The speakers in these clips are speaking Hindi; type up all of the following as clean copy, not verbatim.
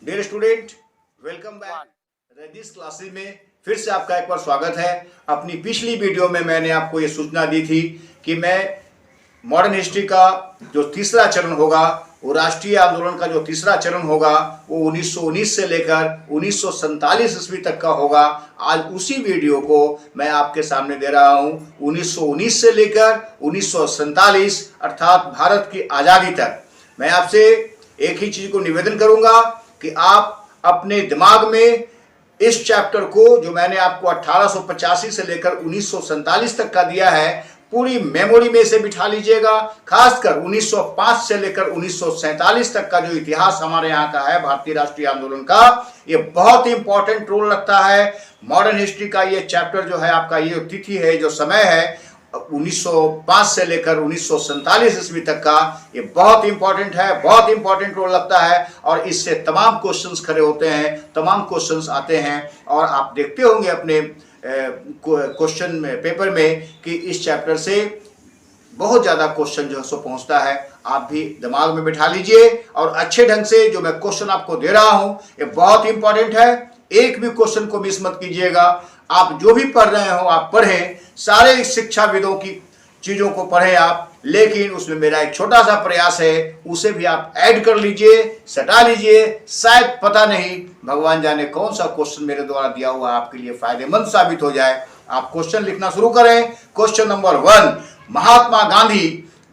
डियर स्टूडेंट, वेलकम बैक रजिस क्लासेस में फिर से आपका एक बार स्वागत है। अपनी पिछली वीडियो में मैंने आपको ये सूचना दी थी कि मैं मॉडर्न हिस्ट्री का जो तीसरा चरण होगा, वो राष्ट्रीय आंदोलन का जो तीसरा चरण होगा, वो 1919 से लेकर 1947 ईस्वी तक का होगा। आज उसी वीडियो को मैं आपके सामने दे रहा हूँ। 1919 से लेकर 1947 अर्थात भारत की आज़ादी तक। मैं आपसे एक ही चीज को निवेदन करूंगा कि आप अपने दिमाग में इस चैप्टर को, जो मैंने आपको 1885 से लेकर 1947 तक का दिया है, पूरी मेमोरी में से बिठा लीजिएगा। खासकर 1905 से लेकर 1947 तक का जो इतिहास हमारे यहाँ का है भारतीय राष्ट्रीय आंदोलन का, ये बहुत ही इंपॉर्टेंट रोल रखता है। मॉडर्न हिस्ट्री का ये चैप्टर जो है आपका, ये तिथि है, जो समय है 1905 से लेकर 1947 ईस्वी तक का, ये बहुत इंपॉर्टेंट है, बहुत इंपॉर्टेंट रोल लगता है। और इससे तमाम क्वेश्चंस खड़े होते हैं, तमाम क्वेश्चंस आते हैं। और आप देखते होंगे अपने क्वेश्चन पेपर में कि इस चैप्टर से बहुत ज़्यादा क्वेश्चन जो है सो पहुंचता है। आप भी दिमाग में बिठा लीजिए और अच्छे ढंग से जो मैं क्वेश्चन आपको दे रहा हूं, ये बहुत इंपॉर्टेंट है। एक भी क्वेश्चन को मिस मत कीजिएगा। आप जो भी पढ़ रहे हो आप पढ़ें, सारे शिक्षाविदों की चीज़ों को पढ़ें आप, लेकिन उसमें मेरा एक छोटा सा प्रयास है, उसे भी आप ऐड कर लीजिए, सटा लीजिए। शायद पता नहीं, भगवान जाने कौन सा क्वेश्चन मेरे द्वारा दिया हुआ आपके लिए फायदेमंद साबित हो जाए। आप क्वेश्चन लिखना शुरू करें। क्वेश्चन नंबर 1, महात्मा गांधी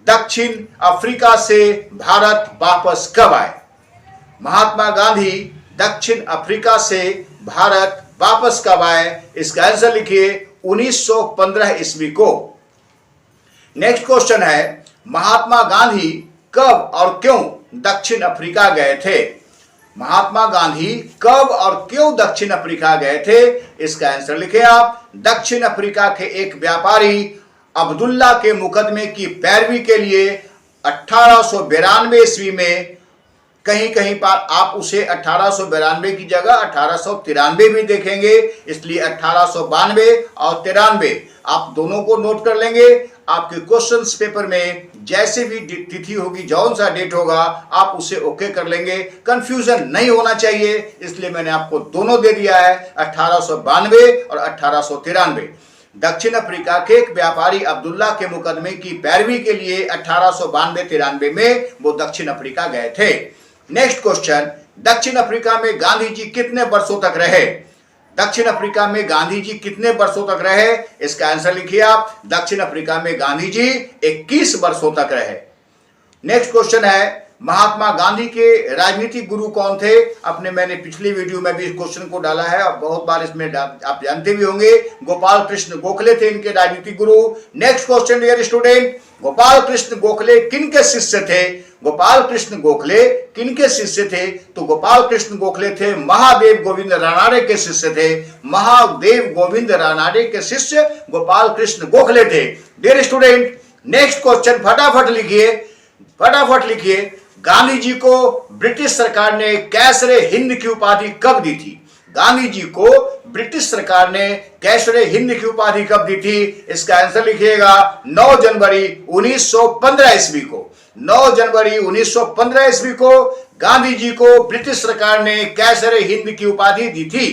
दक्षिण अफ्रीका से भारत वापस कब आए? महात्मा गांधी दक्षिण अफ्रीका से भारत वापस कब आए? इसका आंसर लिखिए 1915 ईस्वी को। नेक्स्ट क्वेश्चन है, महात्मा गांधी कब और क्यों दक्षिण अफ्रीका गए थे? महात्मा गांधी कब और क्यों दक्षिण अफ्रीका गए थे? इसका आंसर लिखिए आप। दक्षिण अफ्रीका के एक व्यापारी अब्दुल्ला के मुकदमे की पैरवी के लिए 1892 ईस्वी में, कहीं कहीं पर आप उसे 1892 की जगह 1893 भी देखेंगे, इसलिए 1892 और 93 आप दोनों को नोट कर लेंगे। आपके क्वेश्चंस पेपर में जैसे भी तिथि होगी, जौन सा डेट होगा, आप उसे ओके कर लेंगे। कंफ्यूजन नहीं होना चाहिए, इसलिए मैंने आपको दोनों दे दिया है, 1892 और 1893। दक्षिण अफ्रीका के एक व्यापारी अब्दुल्ला के मुकदमे की पैरवी के लिए 1892-93 में वो दक्षिण अफ्रीका गए थे। नेक्स्ट क्वेश्चन, दक्षिण अफ्रीका में गांधी जी कितने वर्षों तक रहे? दक्षिण अफ्रीका में गांधी जी कितने वर्षों तक रहे? इसका आंसर लिखिए आप। दक्षिण अफ्रीका में गांधी जी 21 वर्षों तक रहे। नेक्स्ट क्वेश्चन है, महात्मा गांधी के राजनीतिक गुरु कौन थे? मैंने पिछली वीडियो में भी इस क्वेश्चन को डाला है और बहुत बार इसमें आप जानते भी होंगे, गोपाल कृष्ण गोखले थे इनके राजनीतिक गुरु। Next question dear student, Gopal Krishna Gokhale किनके शिष्य थे? गोपाल कृष्ण गोखले किनके शिष्य थे? तो गोपाल कृष्ण गोखले थे महादेव गोविंद रानाडे के शिष्य थे। महादेव गोविंद रानाडे के शिष्य गोपाल कृष्ण गोखले थे। डियर स्टूडेंट, नेक्स्ट क्वेश्चन फटाफट लिखिए, फटाफट लिखिए। गांधी जी को ब्रिटिश सरकार ने कैसरे हिंद की उपाधि कब दी थी? गांधी जी को ब्रिटिश सरकार ने कैसरे हिंद की उपाधि कब दी थी? इसका आंसर लिखिएगा 9 जनवरी 1915 ईस्वी को। 9 जनवरी 1915 ईस्वी को गांधी जी को ब्रिटिश सरकार ने कैसरे हिंद की उपाधि दी थी।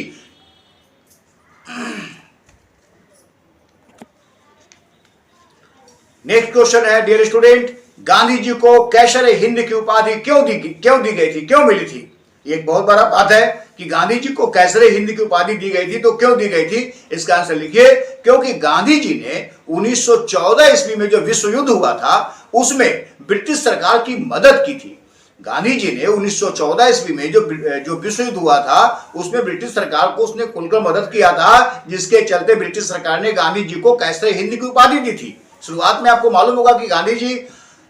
नेक्स्ट क्वेश्चन है डियर स्टूडेंट, गांधी जी को कैसरे हिंद की उपाधि क्यों दी गई थी, क्यों मिली थी? एक बहुत बड़ा बात है कि गांधी जी को कैसरे हिंद की उपाधि दी गई थी, तो क्यों दी गई थी? इसका आंसर लिखिए, क्योंकि गांधी जी ने 1914 ईस्वी में जो विश्व युद्ध हुआ था, उसमें ब्रिटिश सरकार की मदद की थी। गांधी जी ने 1914 ईस्वी में जो विश्व युद्ध हुआ था, उसमें ब्रिटिश सरकार को उसने खुलकर मदद किया था, जिसके चलते ब्रिटिश सरकार ने गांधी जी को कैसरे हिंद की उपाधि दी थी। शुरुआत में आपको मालूम होगा कि गांधी जी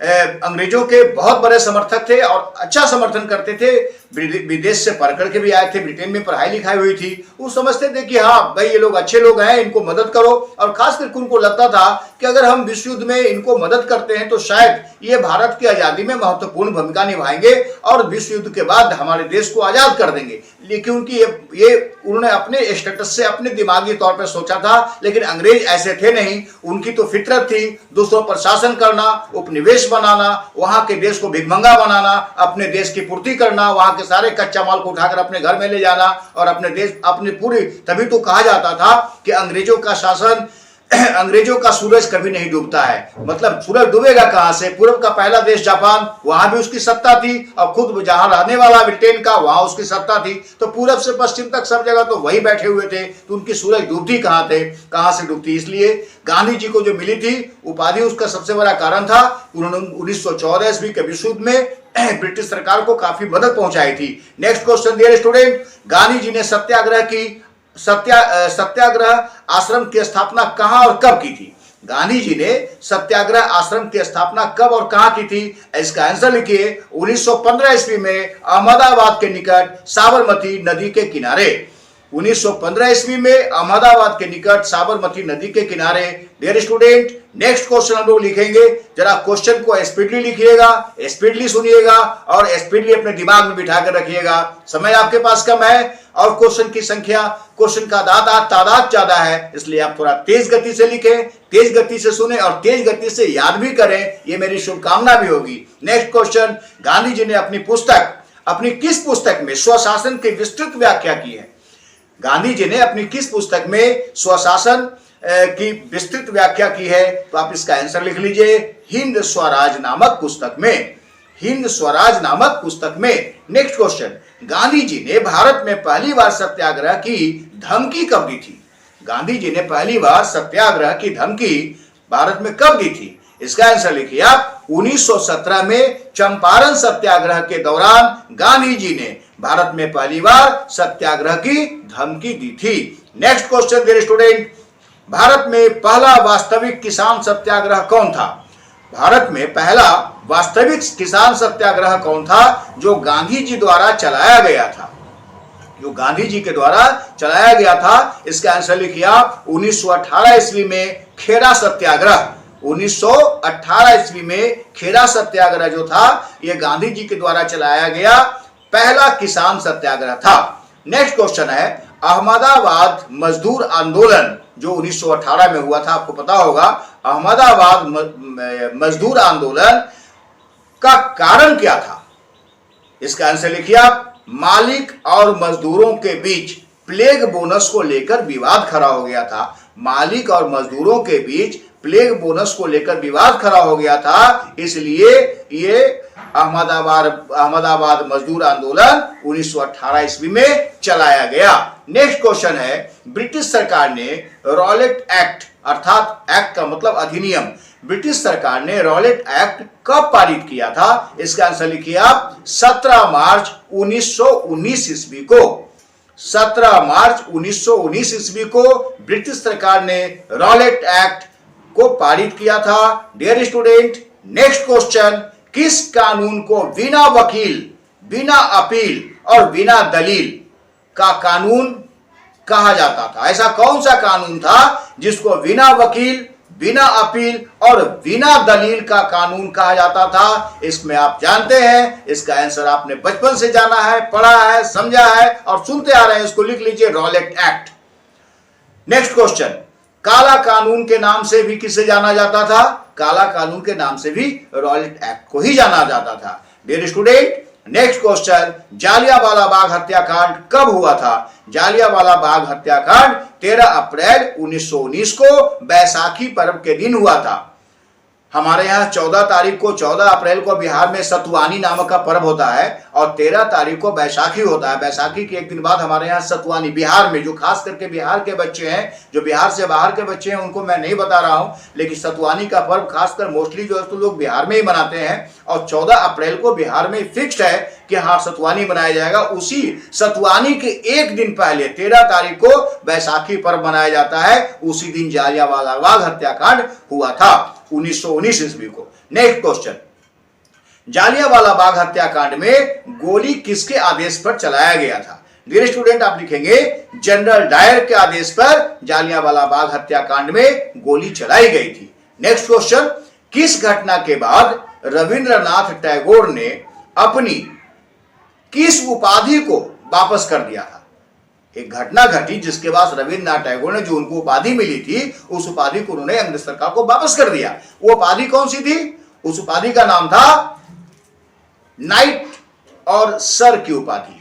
अंग्रेजों के बहुत बड़े समर्थक थे और अच्छा समर्थन करते थे। विदेश से पढ़ करके भी आए थे, ब्रिटेन में पढ़ाई लिखाई हुई थी। वो समझते थे कि हाँ भाई ये लोग अच्छे लोग हैं, इनको मदद करो। और खास करके उनको लगता था कि अगर हम विश्व युद्ध में इनको मदद करते हैं तो शायद ये भारत की आज़ादी में महत्वपूर्ण भूमिका निभाएंगे और विश्व युद्ध के बाद हमारे देश को आज़ाद कर देंगे। लेकिन उनकी ये उन्होंने अपने स्टेटस से, अपने दिमागी तौर पर सोचा था। लेकिन अंग्रेज ऐसे थे नहीं, उनकी तो फितरत थी दूसरों पर शासन करना, उपनिवेश बनाना, वहां के देश को भिखमंगा बनाना, अपने देश की पूर्ति करना, वहां के सारे कच्चा माल को उठाकर अपने घर में ले जाना और अपने देश अपने पूरी, तभी तो कहा जाता था कि अंग्रेजों का शासन, अंग्रेजों का सूरज कभी नहीं डूबता है। मतलब सूरज डूबेगा कहां से? पूर्व का पहला देश जापान, वहां भी उसकी सत्ता थी, और खुद जहां रहने वाला ब्रिटेन का, वहां उसकी सत्ता थी। तो पूरब से पश्चिम तक सब जगह तो वही बैठे हुए थे, तो उनकी सूरज डूबती कहां से डूबती? इसलिए गांधी जी को जो मिली थी उपाधि, उसका सबसे बड़ा कारण था उन्होंने 1914 ईस्वी के विश्व युद्ध में ब्रिटिश सरकार को काफी मदद पहुंचाई थी। Next question dear student, Gandhi ji ने सत्याग्रह आश्रम की स्थापना कहां और कब की थी? गांधी जी ने सत्याग्रह आश्रम की स्थापना कब और कहां की थी? इसका आंसर लिखिए 1915 ईस्वी में अहमदाबाद के निकट साबरमती नदी के किनारे। 1915 ईस्वी में अहमदाबाद के निकट साबरमती नदी के किनारे। डियर स्टूडेंट, नेक्स्ट क्वेश्चन हम लोग लिखेंगे। जरा क्वेश्चन को स्पीडली लिखिएगा, स्पीडली सुनिएगा और स्पीडली अपने दिमाग में बिठा कर रखिएगा। समय आपके पास कम है और क्वेश्चन की संख्या, क्वेश्चन का तादाद ज्यादा है, इसलिए आप थोड़ा तेज गति से लिखें, तेज गति से सुने और तेज गति से याद भी करें, ये मेरी शुभकामना भी होगी। नेक्स्ट क्वेश्चन, गांधी जी ने अपनी किस पुस्तक में स्वशासन की विस्तृत व्याख्या की है? गांधी जी ने अपनी किस पुस्तक में स्वशासन की विस्तृत व्याख्या की है? तो आप इसका आंसर लिख लीजिए, हिंद स्वराज नामक पुस्तक में, हिंद स्वराज नामक पुस्तक में। नेक्स्ट क्वेश्चन, गांधी जी ने भारत में पहली बार सत्याग्रह की धमकी कब दी थी? गांधी जी ने पहली बार सत्याग्रह की धमकी भारत में कब दी थी? इसका आंसर लिखिए आप, 1917 में चंपारण सत्याग्रह के दौरान गांधी जी ने भारत में पहली बार सत्याग्रह की धमकी दी थी। Next question dear student, Bharat में पहला वास्तविक किसान सत्याग्रह कौन था? भारत में पहला वास्तविक किसान सत्याग्रह कौन था जो गांधी जी द्वारा चलाया गया था? जो गांधी जी के द्वारा चलाया गया था, इसका आंसर लिखिए आप, 1918 ईस्वी में खेड़ा सत्याग्रह। 1918 ईस्वी में खेड़ा सत्याग्रह जो था, यह गांधी जी के द्वारा चलाया गया पहला किसान सत्याग्रह था। नेक्स्ट क्वेश्चन है, अहमदाबाद मजदूर आंदोलन जो 1918 में हुआ था, आपको पता होगा, अहमदाबाद मजदूर आंदोलन का कारण क्या था? इसका आंसर लिखिए आप, मालिक और मजदूरों के बीच प्लेग बोनस को लेकर विवाद खड़ा हो गया था। मालिक और मजदूरों के बीच प्लेग बोनस को लेकर विवाद खड़ा हो गया था, इसलिए ये अहमदाबाद मजदूर आंदोलन 1918 ईस्वी में चलाया गया। नेक्स्ट क्वेश्चन है, ब्रिटिश सरकार ने रॉलेट एक्ट, अर्थात एक्ट का मतलब अधिनियम, ब्रिटिश सरकार ने रॉलेट एक्ट कब पारित किया था? इसका आंसर लिखिए आप, 17 मार्च 1919 ईस्वी को। 17 मार्च 1919 ईस्वी को ब्रिटिश सरकार ने रॉलेट एक्ट को पारित किया था। डियर स्टूडेंट, नेक्स्ट क्वेश्चन, किस कानून को बिना वकील, बिना अपील और बिना दलील का कानून कहा जाता था? ऐसा कौन सा कानून था जिसको बिना वकील, बिना अपील और बिना दलील का कानून कहा जाता था? इसमें आप जानते हैं, इसका आंसर आपने बचपन से जाना है, पढ़ा है, समझा है और सुनते आ रहे हैं, इसको लिख लीजिए, रॉलेट एक्ट। नेक्स्ट क्वेश्चन, काला कानून के नाम से भी किसे जाना जाता था? काला कानून के नाम से भी रॉलेट एक्ट को ही जाना जाता था। Dear student, next question, Jallianwala Bagh हत्याकांड कब हुआ था? जालियांवाला बाग हत्याकांड 13 अप्रैल 1919 को बैसाखी पर्व के दिन हुआ था। हमारे यहाँ 14 अप्रैल को बिहार में सतुवानी नामक का पर्व होता है और 13 तारीख को बैसाखी होता है। बैसाखी के एक दिन बाद हमारे यहाँ सतुवानी, बिहार में, जो खास करके बिहार के बच्चे हैं, जो बिहार से बाहर के बच्चे हैं, उनको मैं नहीं बता रहा हूँ, लेकिन सतुवानी का पर्व खासकर मोस्टली जो है तो लोग बिहार में ही मनाते हैं और 14 अप्रैल को बिहार में फिक्स्ड है कि हाँ सतुवानी मनाया जाएगा। उसी सतुवानी के एक दिन पहले 13 तारीख को बैसाखी पर्व मनाया जाता है। उसी दिन जालियांवाला बाग हत्याकांड हुआ था 1919 ईस्वी को। नेक्स्ट क्वेश्चन, जालियांवाला बाग हत्याकांड में गोली किसके आदेश पर चलाया गया था? डियर स्टूडेंट, आप लिखेंगे जनरल डायर के आदेश पर जालियांवाला बाग हत्याकांड में गोली चलाई गई थी। नेक्स्ट क्वेश्चन, किस घटना के बाद रविंद्रनाथ टैगोर ने अपनी किस उपाधि को वापस कर दिया था? एक घटना घटी जिसके बाद रविंद्रनाथ टैगोर ने जो उनको उपाधि मिली थी, उस उपाधि को उन्होंने अंग्रेज सरकार को वापस कर दिया। वो उपाधि कौन सी थी? उस उपाधि का नाम था नाइट और सर की उपाधि।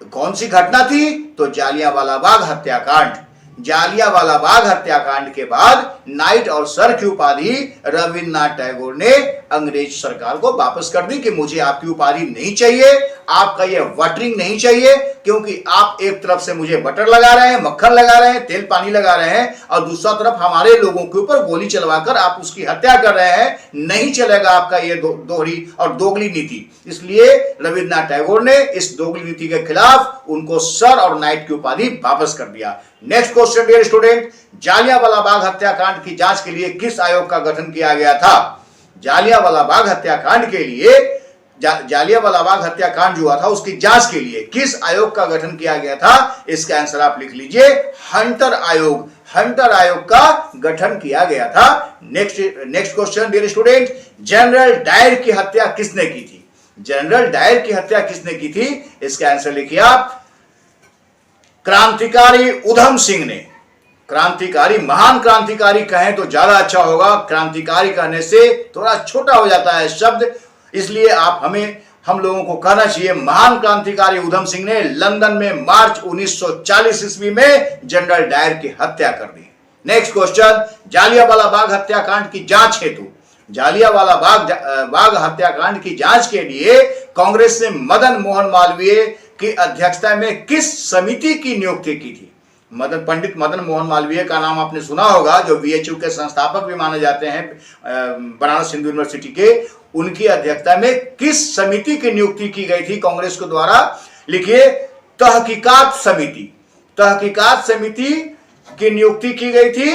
कौन सी घटना थी? तो जालियांवाला बाग हत्याकांड। जालियांवाला बाग हत्याकांड के बाद नाइट और सर की उपाधि रविन्द्रनाथ टैगोर ने अंग्रेज सरकार को वापस कर दी कि मुझे आपकी उपाधि नहीं चाहिए, आपका ये वटरिंग नहीं चाहिए, क्योंकि आप एक तरफ से मुझे बटर लगा रहे हैं, मक्खन लगा रहे हैं, तेल पानी लगा रहे हैं, और दूसरा तरफ हमारे लोगों के ऊपर गोली चलवाकर आप उसकी हत्या कर रहे हैं। नहीं चलेगा आपका ये दोहरी और दोगली नीति। इसलिए रविन्द्रनाथ टैगोर ने इस दोगली नीति के खिलाफ उनको सर और नाइट की उपाधि वापस कर दिया। Next question dear student, Jallianwala Bagh हत्याकांड की जांच के लिए किस आयोग का गठन किया गया था? जालियांवाला बाग हत्याकांड के लिए, जालियांवाला बाग हत्याकांड जो हुआ था उसकी जांच के लिए किस आयोग का गठन किया गया था? इसका आंसर आप लिख लीजिए, हंटर आयोग। हंटर आयोग का गठन किया गया था। Next question dear student, general Dyer की हत्या किसने की थी? जनरल डायर की हत्या किसने की थी? इसका आंसर लिखिए आप, क्रांतिकारी उधम सिंह ने। क्रांतिकारी, महान क्रांतिकारी कहें तो ज्यादा अच्छा होगा, क्रांतिकारी कहने से थोड़ा छोटा हो जाता है शब्द, इसलिए हम लोगों को कहना चाहिए महान क्रांतिकारी उधम सिंह ने लंदन में मार्च 1940 ईस्वी में जनरल डायर की हत्या कर दी। नेक्स्ट क्वेश्चन, जालियांवाला बाग हत्याकांड की जांच हेतु, जालियांवाला बाग हत्याकांड की जांच के लिए कांग्रेस ने मदन मोहन मालवीय की अध्यक्षता में किस समिति की नियुक्ति की थी? पंडित मदन मोहन मालवीय का नाम आपने सुना होगा, जो बीएचयू के संस्थापक भी माने जाते हैं, बनारस हिंदू यूनिवर्सिटी के। उनकी अध्यक्षता में किस समिति की नियुक्ति की गई थी कांग्रेस के द्वारा? लिखिए, तहकीकात समिति। तहकीकात समिति की नियुक्ति की गई थी।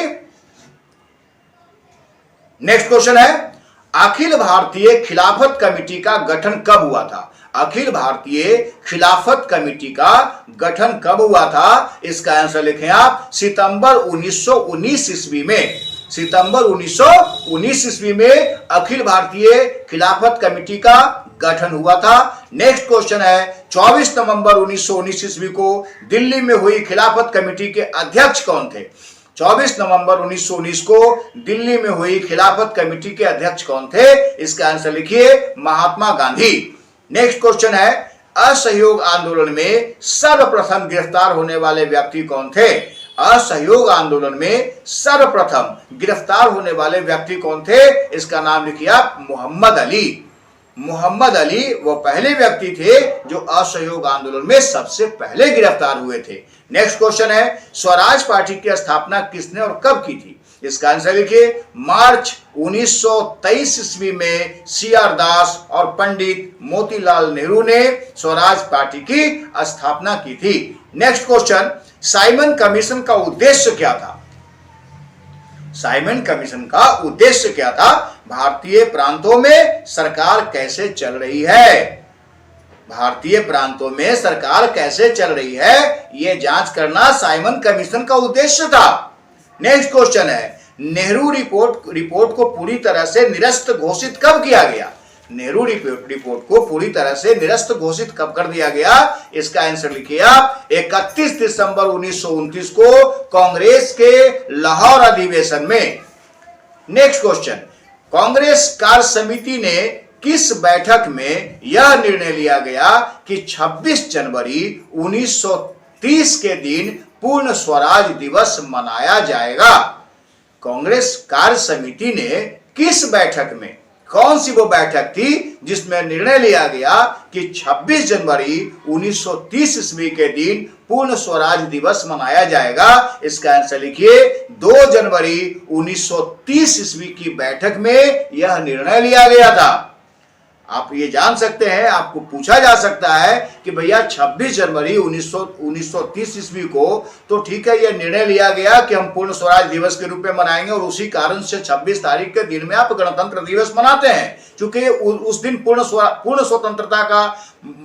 नेक्स्ट क्वेश्चन है, अखिल भारतीय खिलाफत कमेटी का गठन कब हुआ था? अखिल भारतीय खिलाफत कमेटी का गठन कब हुआ था? इसका आंसर लिखें आप, सितंबर 1919 ईस्वी में। सितंबर 1919 ईस्वी में अखिल भारतीय खिलाफत कमेटी का गठन हुआ था। नेक्स्ट क्वेश्चन है, 24 नवंबर 1919 ईस्वी को दिल्ली में हुई खिलाफत कमेटी के अध्यक्ष कौन थे? 24 नवंबर 1919 को दिल्ली में हुई खिलाफत कमेटी के अध्यक्ष कौन थे? इसका आंसर लिखिए, महात्मा गांधी। नेक्स्ट क्वेश्चन है, असहयोग आंदोलन में सर्वप्रथम गिरफ्तार होने वाले व्यक्ति कौन थे? असहयोग आंदोलन में सर्वप्रथम गिरफ्तार होने वाले व्यक्ति कौन थे? इसका नाम लिखिए आप, मोहम्मद अली। मोहम्मद अली वो पहले व्यक्ति थे जो असहयोग आंदोलन में सबसे पहले गिरफ्तार हुए थे। नेक्स्ट क्वेश्चन है, स्वराज पार्टी की स्थापना किसने और कब की थी? इसका आंसर लिखिए, मार्च 1923 ईस्वी में सीआर दास और पंडित मोतीलाल नेहरू ने स्वराज पार्टी की स्थापना की थी। नेक्स्ट क्वेश्चन, साइमन कमीशन का उद्देश्य क्या था? साइमन कमीशन का उद्देश्य क्या था? भारतीय प्रांतों में सरकार कैसे चल रही है, भारतीय प्रांतों में सरकार कैसे चल रही है, यह जांच करना साइमन कमीशन का उद्देश्य था। नेक्स्ट क्वेश्चन है, नेहरू रिपोर्ट को पूरी तरह से निरस्त घोषित कब किया गया? नेहरू रिपोर्ट को पूरी तरह से निरस्त घोषित कब कर दिया गया? इसका आंसर लिखिए आप, 31 दिसंबर 1929 को कांग्रेस के लाहौर अधिवेशन में। नेक्स्ट क्वेश्चन, कांग्रेस कार्य समिति ने किस बैठक में यह निर्णय लिया गया कि 26 जनवरी 1930 के दिन पूर्ण स्वराज दिवस मनाया जाएगा? कांग्रेस कार्य समिति ने किस बैठक में, कौन सी वो बैठक थी जिसमें निर्णय लिया गया कि 26 जनवरी 1930 ईस्वी के दिन पूर्ण स्वराज दिवस मनाया जाएगा? इसका आंसर लिखिए, 2 जनवरी 1930 ईस्वी की बैठक में यह निर्णय लिया गया था। आप ये जान सकते हैं, आपको पूछा जा सकता है कि भैया 26 जनवरी 1930 ईस्वी को तो ठीक है, यह निर्णय लिया गया कि हम पूर्ण स्वराज दिवस के रूप में मनाएंगे और उसी कारण से 26 तारीख के दिन में आप गणतंत्र दिवस मनाते हैं, क्योंकि उस दिन पूर्ण स्वतंत्रता का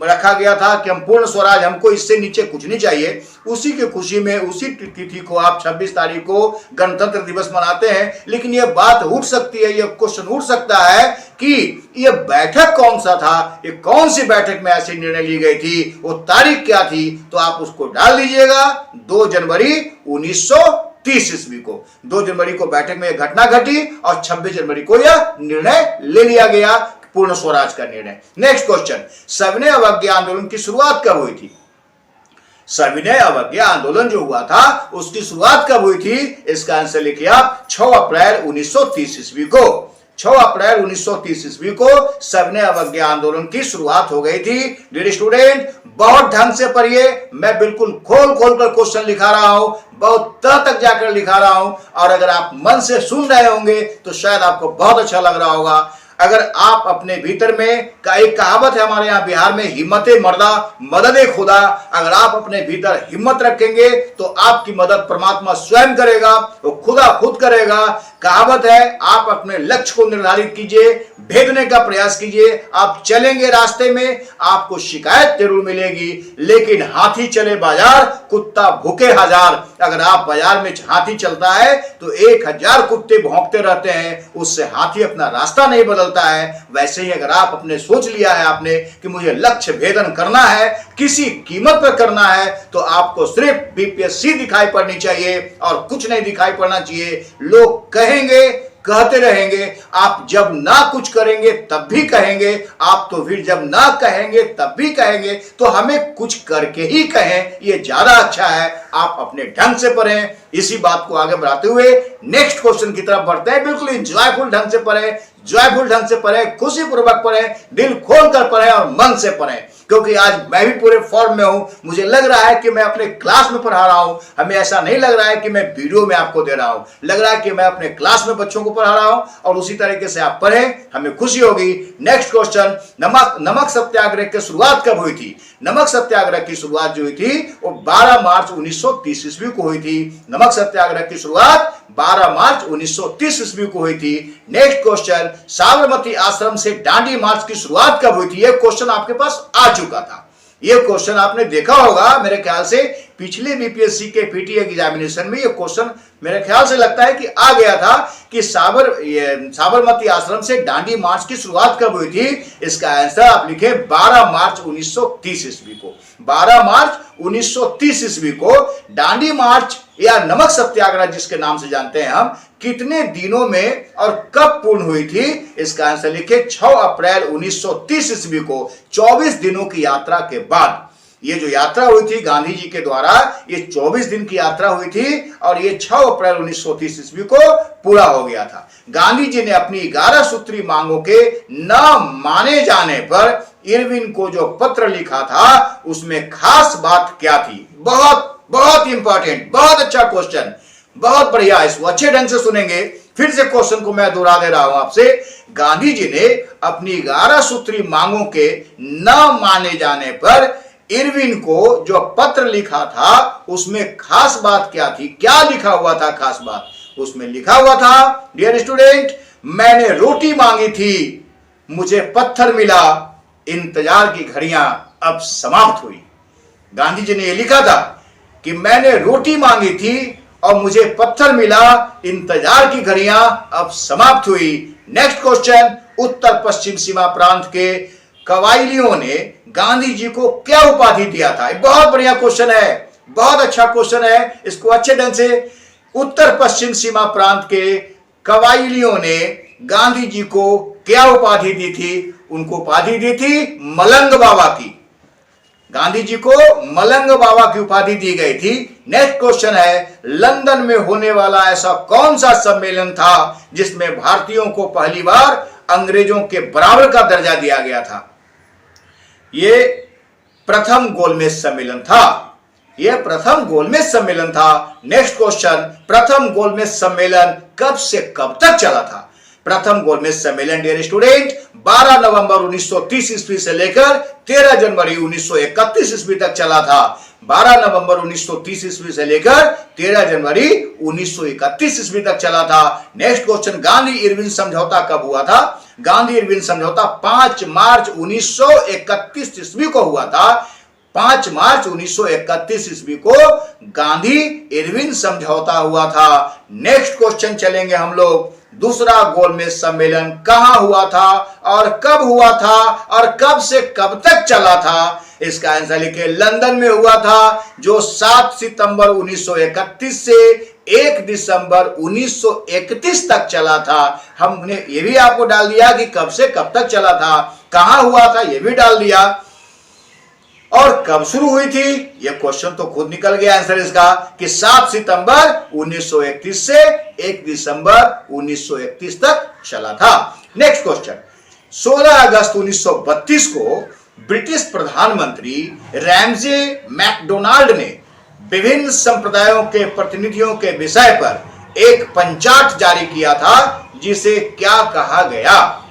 रखा गया था कि हम पूर्ण स्वराज, हमको इससे नीचे कुछ नहीं चाहिए। उसी की खुशी में उसी तिथि को आप 26 तारीख को गणतंत्र दिवस मनाते हैं। लेकिन यह बात उठ सकती है, यह क्वेश्चन उठ सकता है कि यह बैठक कौन सा था, ये कौन सी बैठक में ऐसे निर्णय ली गई थी, वो तारीख क्या थी? तो आप उसको डाल दीजिएगा, 2 जनवरी 1930 1930 ईस्वी को 2 जनवरी को बैठक में यह घटना घटी और 26 जनवरी को यह निर्णय ले लिया गया, पूर्ण स्वराज का निर्णय। नेक्स्ट क्वेश्चन, सविनय अवज्ञा आंदोलन की शुरुआत कब हुई थी? सविनय अवज्ञा आंदोलन जो हुआ था उसकी शुरुआत कब हुई थी? इसका आंसर लिखिए आप 6 अप्रैल 1930 ईस्वी को। 6 अप्रैल 1930 ईस्वी को सविनय अवज्ञा आंदोलन की शुरुआत हो गई थी। डियर स्टूडेंट, बहुत ढंग से पढ़िए, मैं बिल्कुल खोल खोल कर क्वेश्चन लिखा रहा हूं, बहुत तह तक जाकर लिखा रहा हूं, और अगर आप मन से सुन रहे होंगे तो शायद आपको बहुत अच्छा लग रहा होगा। अगर आप अपने भीतर में एक कहावत है हमारे यहाँ बिहार में, हिम्मते मर्दा मददे खुदा, अगर आप अपने भीतर हिम्मत रखेंगे तो आपकी मदद परमात्मा स्वयं करेगा, वो खुदा खुद करेगा। कहावत है, आप अपने लक्ष्य को निर्धारित कीजिए, भेदने का प्रयास कीजिए, आप चलेंगे रास्ते में, आपको शिकायत जरूर मिलेगी, लेकिन हाथी चले बाजार, कुत्ता भूखे हजार। अगर आप बाजार में हाथी चलता है तो 1000 कुत्ते भौंकते रहते हैं, उससे हाथी अपना रास्ता नहीं बदलता है। वैसे ही अगर आप अपने सोच लिया है आपने कि मुझे लक्ष्य भेदन करना है, किसी कीमत पर करना है, तो आपको सिर्फ बीपीएससी दिखाई पड़नी चाहिए और कुछ नहीं दिखाई पड़ना चाहिए। लोग कहेंगे, कहते रहेंगे, आप जब ना कुछ करेंगे तब भी कहेंगे, आप तो फिर जब ना कहेंगे तब भी कहेंगे, तो हमें कुछ करके ही कहें, ये ज्यादा अच्छा है। आप अपने ढंग से पढ़ें। इसी बात को आगे बढ़ाते हुए नेक्स्ट क्वेश्चन की तरफ बढ़ते हैं। बिल्कुल एंजॉयफुल ढंग से पढ़ें, जॉयफुल ढंग से पढ़ें, खुशी पूर्वक पढ़ें, दिल खोल कर पढ़ें और मन से पढ़ें, क्योंकि आज मैं भी पूरे फॉर्म में हूं। मुझे लग रहा है कि मैं अपने क्लास में पढ़ा रहा हूं, हमें ऐसा नहीं लग रहा है कि मैं वीडियो में आपको दे रहा हूं, लग रहा है कि मैं अपने क्लास में बच्चों को पढ़ा रहा हूं, और उसी तरीके से आप पढ़ें, हमें खुशी होगी। नेक्स्ट क्वेश्चन, नमक सत्याग्रह की शुरुआत कब हुई थी? नमक सत्याग्रह की शुरुआत जो हुई थी वो 12 मार्च 1930 ईस्वी को हुई थी। नमक सत्याग्रह की शुरुआत 12 मार्च 1930 ईस्वी को हुई थी। नेक्स्ट क्वेश्चन, साबरमती आश्रम से दांडी मार्च की शुरुआत कब हुई थी? यह क्वेश्चन आपके पास आ चुका था, यह क्वेश्चन आपने देखा होगा मेरे ख्याल से पिछले बीपीएससी के पीटी एग्जामिनेशन में। यह क्वेश्चन मेरे ख्याल से लगता है कि आ गया था कि साबरमती आश्रम से दांडी मार्च की शुरुआत कब हुई थी? इसका आंसर आप लिखे 12 मार्च 1930 ईस्वी को। 12 मार्च 1930 ईस्वी को दांडी मार्च या नमक सत्याग्रह जिसके नाम से जानते हैं हम, कितने दिनों में और कब पूर्ण हुई थी? इसका आंसर लिखे 6 अप्रैल 1930 ईस्वी को, 24 दिनों की यात्रा के बाद। ये जो यात्रा हुई थी गांधी जी के द्वारा, ये 24 दिन की यात्रा हुई थी और ये 6 अप्रैल 1930 ईस्वी को पूरा हो गया था। गांधी जी ने अपनी 11 सूत्री मांगों के न माने जाने पर इरविन को जो पत्र लिखा था उसमें खास बात क्या थी? बहुत बहुत इंपॉर्टेंट, बहुत अच्छा क्वेश्चन, बहुत बढ़िया। इसको अच्छे ढंग से सुनेंगे। फिर से क्वेश्चन को मैं दोहरा दे रहा हूं आपसे। गांधी जी ने अपनी 11 सूत्री मांगों के न माने जाने पर इरविन को जो पत्र लिखा था उसमें खास बात क्या थी? क्या लिखा हुआ था खास बात? उसमें लिखा हुआ था, डियर स्टूडेंट, मैंने रोटी मांगी थी, मुझे पत्थर मिला, इंतजार की घड़ियां अब समाप्त हुई। गांधी जी ने यह लिखा था कि मैंने रोटी मांगी थी और मुझे पत्थर मिला, इंतजार की घड़ियां अब समाप्त हुई। नेक्स्ट क्वेश्चन, उत्तर पश्चिम सीमा प्रांत के कबायलियों ने गांधी जी को क्या उपाधि दिया था? बहुत बढ़िया क्वेश्चन है, बहुत अच्छा क्वेश्चन है, इसको अच्छे ढंग से। उत्तर पश्चिम सीमा प्रांत के कबायलियों ने गांधी जी को क्या उपाधि दी थी? उनको उपाधि दी थी मलंग बाबा की। गांधी जी को मलंग बाबा की उपाधि दी गई थी। नेक्स्ट क्वेश्चन है, लंदन में होने वाला ऐसा कौन सा सम्मेलन था जिसमें भारतीयों को पहली बार अंग्रेजों के बराबर का दर्जा दिया गया था? यह प्रथम गोलमेज सम्मेलन था। यह प्रथम गोलमेज सम्मेलन था। नेक्स्ट क्वेश्चन, प्रथम गोलमेज सम्मेलन कब से कब तक चला था? प्रथम गोलमेज सम्मेलन डियर स्टूडेंट 12 नवंबर 1930 ईस्वी से लेकर 13 जनवरी 1931 ईस्वी तक चला था। 12 नवंबर 1930 ईस्वी से लेकर 13 जनवरी 1931 ईस्वी तक चला था। नेक्स्ट क्वेश्चन, गांधी इरविन समझौता कब हुआ था? गांधी इरविन समझौता 5 मार्च 1931 ईस्वी को हुआ था। 5 मार्च 1931 ईस्वी को गांधी इरविन समझौता हुआ था। नेक्स्ट क्वेश्चन चलेंगे हम लोग। दूसरा गोलमेज सम्मेलन कहां हुआ था और कब हुआ था और कब से कब तक चला था? इसका आंसर लिखिए, लंदन में हुआ था, जो 7 सितंबर 1931 से 1 दिसंबर 1931 तक चला था। हमने ये भी आपको डाल दिया कि कब से कब तक चला था, कहां हुआ था ये भी डाल दिया, और कब शुरू हुई थी ये क्वेश्चन तो खुद निकल गया आंसर इसका कि 7 सितंबर 1931 से 1 दिसंबर 1931 तक चला था। नेक्स्ट क्वेश्चन, 16 अगस्त 1932 को ब्रिटिश प्रधानमंत्री रैमजे मैकडोनाल्ड ने विभिन्न संप्रदायों के प्रतिनिधियों के विषय पर एक पंचाट जारी किया था, जिसे क्या कहा गया?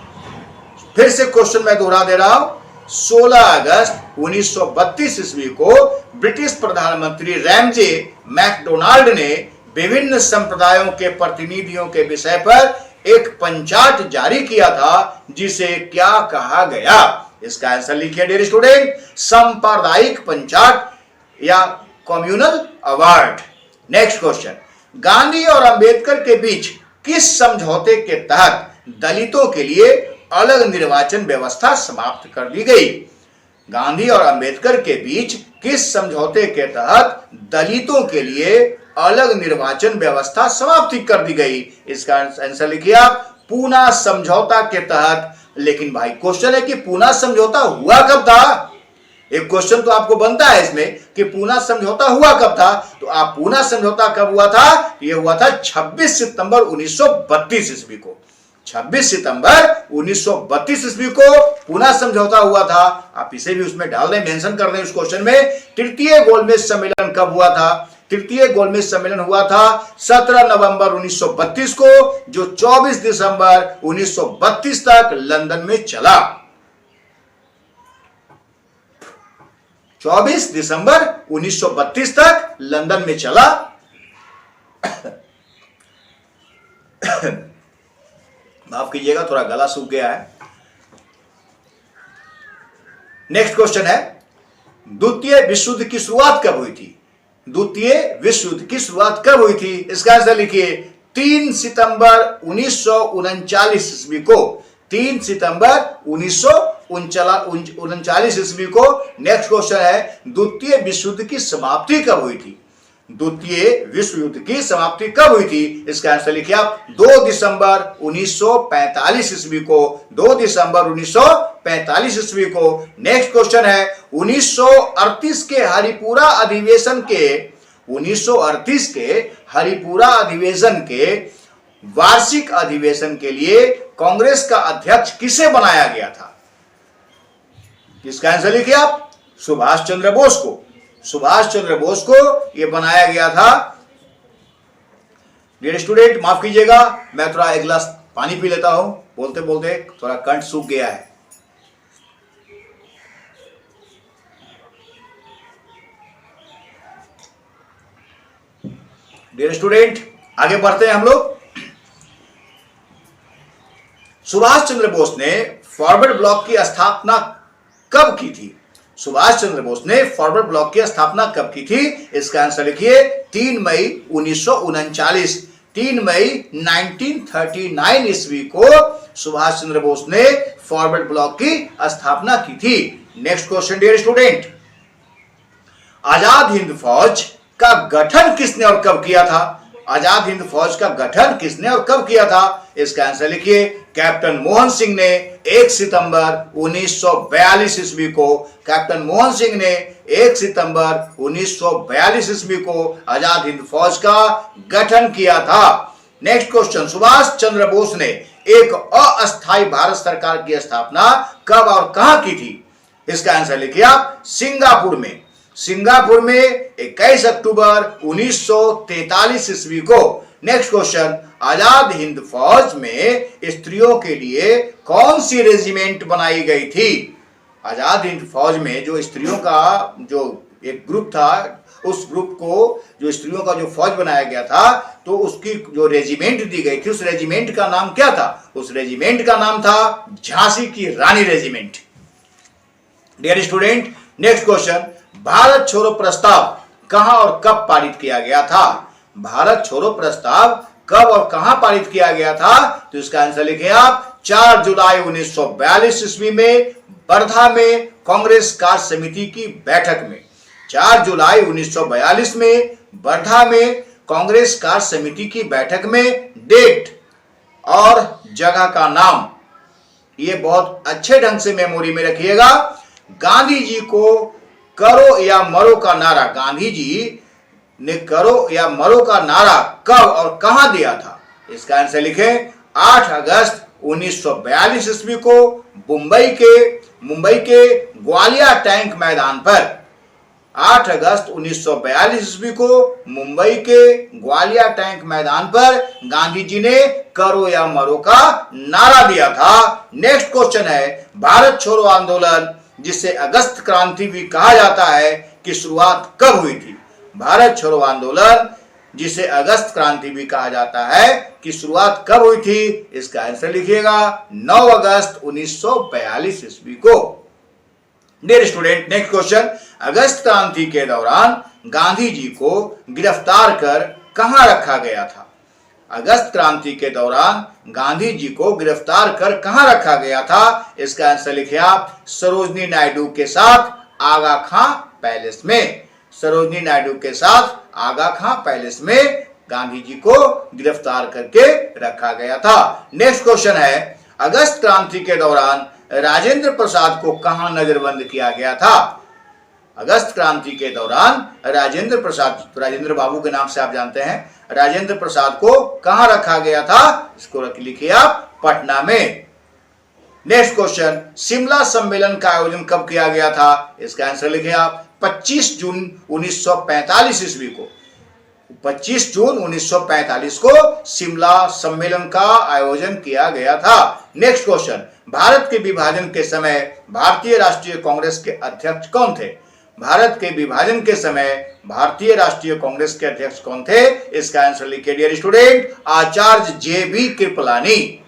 फिर से क्वेश्चन मैं दोहरा दे रहा हूं, 16 अगस्त 1932 ईस्वी को ब्रिटिश प्रधानमंत्री रैमजे मैकडोनाल्ड ने विभिन्न संप्रदायों के प्रतिनिधियों के विषय पर एक पंचाट जारी किया था, जिसे क्या कहा गया? इसका आंसर लिखिए डियर स्टूडेंट, सांप्रदायिक पंचाट या communal award. Next question, Gandhi और अंबेडकर के बीच किस समझौते के तहत दलितों के लिए अलग निर्वाचन व्यवस्था समाप्त कर दी गई? गांधी और अंबेडकर के बीच किस समझौते के तहत दलितों के लिए अलग निर्वाचन व्यवस्था समाप्त कर दी गई? इसका आंसर लिखिए आप, पूना समझौता के तहत। लेकिन भाई क्वेश्चन है कि पूना समझौता हुआ कब था? एक क्वेश्चन तो आपको बनता है इसमें कि पूना समझौता हुआ कब था, तो आप पूना समझौता कब हुआ था? यह हुआ था 26 सितंबर 1932 ईस्वी को। 26 सितंबर 1932 ईस्वी को पूना समझौता हुआ था। आप इसे भी उसमें डाल दें, मेंशन कर दें उस क्वेश्चन में। तृतीय गोलमेज सम्मेलन कब हुआ था? तृतीय गोलमेज सम्मेलन हुआ था 17 नवंबर 1932 को, जो 24 दिसंबर 1932 तक लंदन में चला। 24 दिसंबर 1932 तक लंदन में चला। माफ कीजिएगा, थोड़ा गला सूख गया है। नेक्स्ट क्वेश्चन है, द्वितीय विश्व युद्ध की शुरुआत कब हुई थी? द्वितीय विश्व युद्ध की शुरुआत कब हुई थी? इसका आंसर लिखिए, 3 सितंबर 1939 ईस्वी को। 3 सितंबर 1939 ईस्वी को। नेक्स्ट क्वेश्चन है, द्वितीय विश्व युद्ध की समाप्ति कब हुई थी? द्वितीय विश्व युद्ध की समाप्ति कब हुई थी? इसका आंसर लिखिए आप, 2 दिसंबर 1945 ईस्वी को। 2 दिसंबर 1945 ईस्वी को। नेक्स्ट क्वेश्चन है, 1938 के हरिपुरा अधिवेशन के 1938 के हरिपुरा अधिवेशन के वार्षिक अधिवेशन के लिए कांग्रेस का अध्यक्ष किसे बनाया गया था? इसका आंसर लिखिए आप, सुभाष चंद्र बोस को। सुभाष चंद्र बोस को यह बनाया गया था। डियर स्टूडेंट माफ कीजिएगा, मैं थोड़ा एक गिलास पानी पी लेता हूं, बोलते बोलते थोड़ा कंठ सूख गया है। डियर स्टूडेंट आगे बढ़ते हैं हम लोग। सुभाष चंद्र बोस ने फॉरवर्ड ब्लॉक की स्थापना कब की थी? सुभाष चंद्र बोस ने फॉरवर्ड ब्लॉक की स्थापना कब की थी? इसका आंसर लिखिए, 3 मई 1939। 3 मई 1939 ईस्वी को सुभाष चंद्र बोस ने फॉरवर्ड ब्लॉक की स्थापना की थी। Next question dear student, Azad Hind फौज का गठन किसने और कब किया था? आजाद हिंद फौज का गठन किसने और कब किया था? इसका आंसर लिखिए, कैप्टन मोहन सिंह ने 1 सितंबर 1942 ईस्वी को। कैप्टन मोहन सिंह ने 1 सितंबर 1942 ईस्वी को आजाद हिंद फौज का गठन किया था। नेक्स्ट क्वेश्चन, सुभाष चंद्र बोस ने एक अस्थायी भारत सरकार की स्थापना कब और कहां की थी? इसका आंसर लिखिए आप, सिंगापुर में। सिंगापुर में 21 अक्टूबर 1943 ईस्वी को। नेक्स्ट क्वेश्चन, आजाद हिंद फौज में स्त्रियों के लिए कौन सी रेजिमेंट बनाई गई थी? आजाद हिंद फौज में जो स्त्रियों का जो एक ग्रुप था, उस ग्रुप को जो स्त्रियों का जो फौज बनाया गया था, तो उसकी जो रेजिमेंट दी गई थी, उस रेजिमेंट का नाम क्या था? उस रेजिमेंट का नाम था झांसी की Rani regiment. Dear student next question, Bharat छोड़ो प्रस्ताव कहां और कब पारित किया गया था? भारत छोड़ो प्रस्ताव कब और कहां पारित किया गया था? तो इसका आंसर लिखें आप 4 जुलाई 1942 ईस्वी में वर्धा में कांग्रेस कार्य समिति की बैठक में। 4 जुलाई 1942 में वर्धा में कांग्रेस कार्य समिति की बैठक में। डेट और जगह का नाम ये बहुत अच्छे ढंग से मेमोरी में रखिएगा। गांधी जी को करो या मरो का नारा, गांधी जी ने करो या मरो का नारा कब और कहां दिया था? इसका आंसर लिखें 8 अगस्त 1942 ईस्वी को मुंबई के ग्वालिया टैंक मैदान पर। 8 अगस्त 1942 ईस्वी को मुंबई के ग्वालिया टैंक मैदान पर गांधी जी ने करो या मरो का नारा दिया था। नेक्स्ट क्वेश्चन है, भारत छोड़ो आंदोलन जिसे अगस्त क्रांति भी कहा जाता है की शुरुआत कब हुई थी? भारत छोड़ो आंदोलन जिसे अगस्त क्रांति भी कहा जाता है कि शुरुआत कब हुई थी? इसका आंसर लिखिएगा 9 अगस्त 1942 ईस्वी को। डियर स्टूडेंट, नेक्स्ट क्वेश्चन, अगस्त क्रांति के दौरान गांधी जी को गिरफ्तार कर कहां रखा गया था? अगस्त क्रांति के दौरान गांधी जी को गिरफ्तार कर कहां रखा गया था? इसका आंसर लिखिए आप सरोजनी नायडू के साथ आगा खां पैलेस में। सरोजनी नायडू के साथ आगा खां पैलेस में गांधी जी को गिरफ्तार करके रखा गया था। नेक्स्ट क्वेश्चन है, अगस्त क्रांति के दौरान राजेंद्र प्रसाद को कहां नजरबंद किया गया था? अगस्त क्रांति के दौरान राजेंद्र प्रसाद, राजेंद्र बाबू के नाम से आप जानते हैं, राजेंद्र प्रसाद को कहां रखा गया था? इसको लिखिए आप पटना में। नेक्स्ट क्वेश्चन, शिमला सम्मेलन का आयोजन कब किया गया था? इसका आंसर लिखिए आप 25 जून 1945 ईस्वी को। 25 जून 1945 को शिमला सम्मेलन का आयोजन किया गया था। नेक्स्ट क्वेश्चन, भारत के विभाजन के समय भारतीय राष्ट्रीय कांग्रेस के अध्यक्ष कौन थे? भारत के विभाजन के समय भारतीय राष्ट्रीय कांग्रेस के अध्यक्ष कौन थे? इसका आंसर लिखिए डियर स्टूडेंट आचार्य जे.बी. कृपलानी।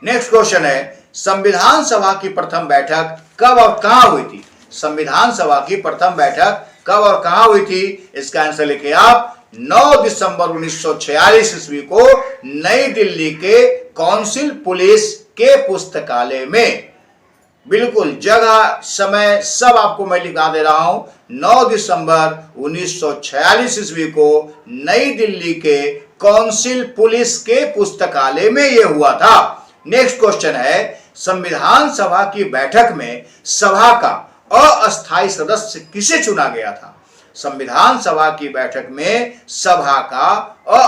नेक्स्ट क्वेश्चन है, संविधान सभा की प्रथम बैठक कब और कहां हुई थी? संविधान सभा की प्रथम बैठक कब और कहां हुई थी? इसका आंसर लिखिए आप 9 दिसंबर 1946 ईस्वी को नई दिल्ली के काउंसिल पुलिस के पुस्तकालय में। बिल्कुल जगह समय सब आपको मैं लिखा दे रहा हूं। 9 दिसंबर 1946 ईस्वी को नई दिल्ली के काउंसिल पुलिस के पुस्तकालय में यह हुआ था। नेक्स्ट क्वेश्चन है, संविधान सभा की बैठक में सभा का अस्थायी सदस्य किसे चुना गया था? संविधान सभा की बैठक में सभा का